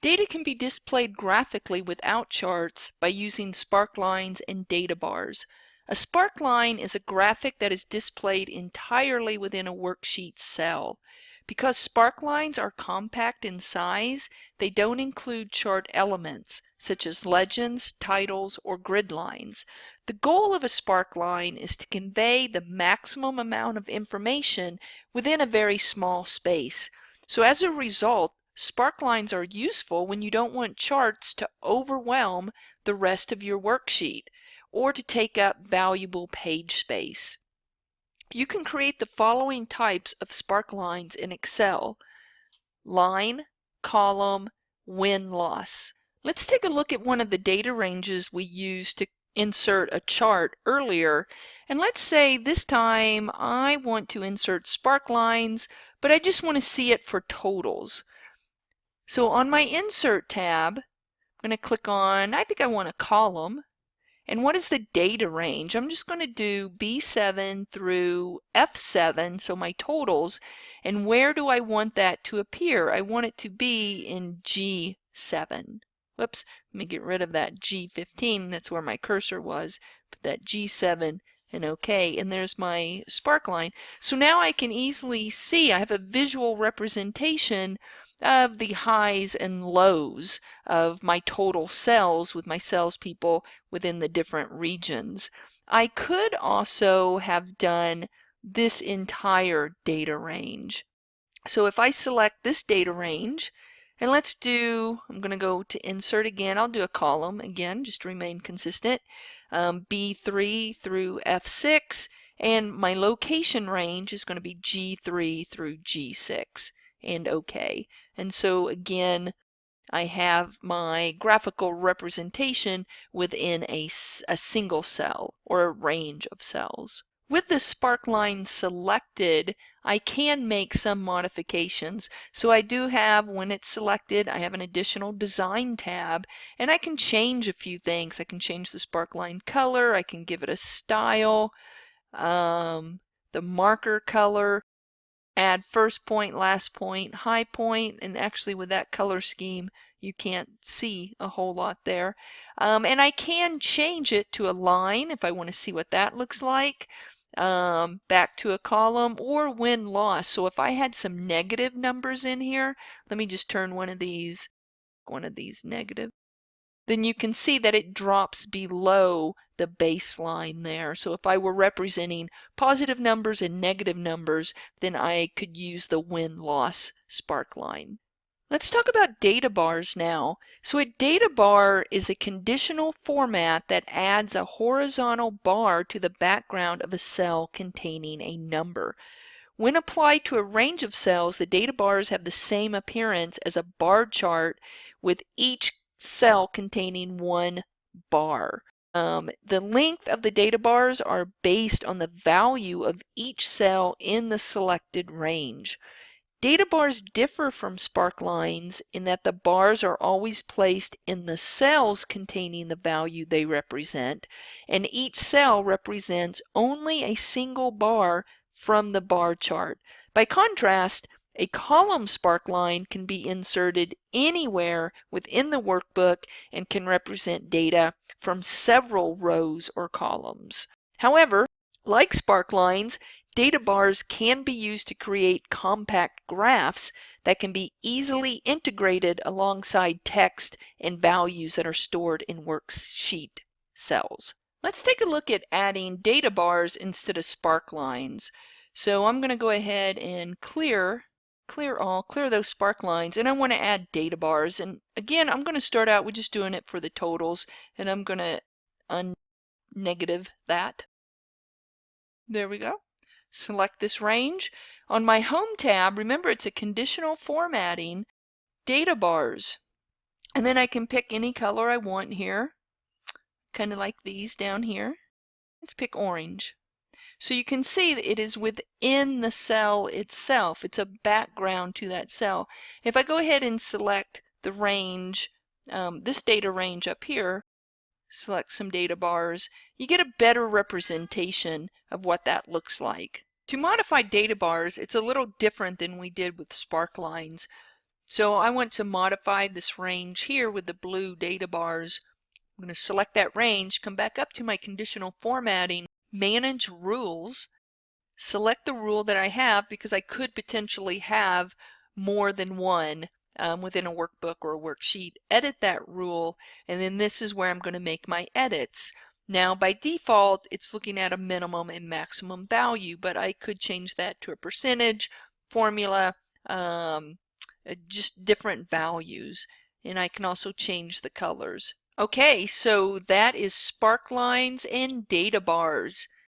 Data can be displayed graphically without charts by using sparklines and databars. A sparkline is a graphic that is displayed entirely within a worksheet cell. Because sparklines are compact in size, they don't include chart elements, such as legends, titles, or grid lines. The goal of a sparkline is to convey the maximum amount of information within a very small space. So as a result, sparklines are useful when you don't want charts to overwhelm the rest of your worksheet or to take up valuable page space. You can create the following types of sparklines in Excel: line, column, win-loss. Let's take a look at one of the data ranges we used to insert a chart earlier, and let's say this time I want to insert sparklines, but I just want to see it for totals. So on my Insert tab, I'm going to click on, I think I want a column. And what is the data range? I'm just going to do B7 through F7, so my totals. And where do I want that to appear? I want it to be in G7. Whoops, let me get rid of that G15. That's where my cursor was. Put that G7 and OK. And there's my sparkline. So now I can easily see, I have a visual representation of the highs and lows of my total cells with my salespeople within the different regions. I could also have done this entire data range. So if I select this data range, and let's do, I'm going to go to Insert again, I'll do a column again, just to remain consistent, B3 through F6, and my location range is going to be G3 through G6. And OK. And so again, I have my graphical representation within a single cell or a range of cells. With the sparkline selected, I can make some modifications. So I do have, when it's selected, I have an additional design tab, and I can change a few things. I can change the sparkline color, I can give it a style, the marker color, add first point, last point, high point, and actually with that color scheme you can't see a whole lot there. And I can change it to a line if I want to see what that looks like, back to a column, or win-loss. So if I had some negative numbers in here, let me just turn one of these negative. Then you can see that it drops below the baseline there. So if I were representing positive numbers and negative numbers, then I could use the win-loss sparkline. Let's talk about data bars now. So a data bar is a conditional format that adds a horizontal bar to the background of a cell containing a number. When applied to a range of cells, the data bars have the same appearance as a bar chart, with each cell containing one bar. The length of the data bars are based on the value of each cell in the selected range. Data bars differ from sparklines in that the bars are always placed in the cells containing the value they represent, and each cell represents only a single bar from the bar chart. By contrast, a column sparkline can be inserted anywhere within the workbook and can represent data from several rows or columns. However, like sparklines, data bars can be used to create compact graphs that can be easily integrated alongside text and values that are stored in worksheet cells. Let's take a look at adding data bars instead of sparklines. So I'm going to go ahead and clear those sparklines, and I want to add data bars. And again, I'm going to start out with just doing it for the totals, and I'm going to unnegative that. There we go. Select this range. On my Home tab, remember it's a conditional formatting, data bars. And then I can pick any color I want here, kind of like these down here. Let's pick orange. So you can see that it is within the cell itself. It's a background to that cell. If I go ahead and select the range, this data range up here, select some data bars, you get a better representation of what that looks like. To modify data bars, it's a little different than we did with sparklines. So I want to modify this range here with the blue data bars. I'm going to select that range, come back up to my conditional formatting, manage rules, select the rule that I have because I could potentially have more than one within a workbook or a worksheet. Edit that rule, and then this is where I'm going to make my edits. Now by default it's looking at a minimum and maximum value, but I could change that to a percentage, formula, just different values, and I can also change the colors. Okay, so that is Sparklines and Databars.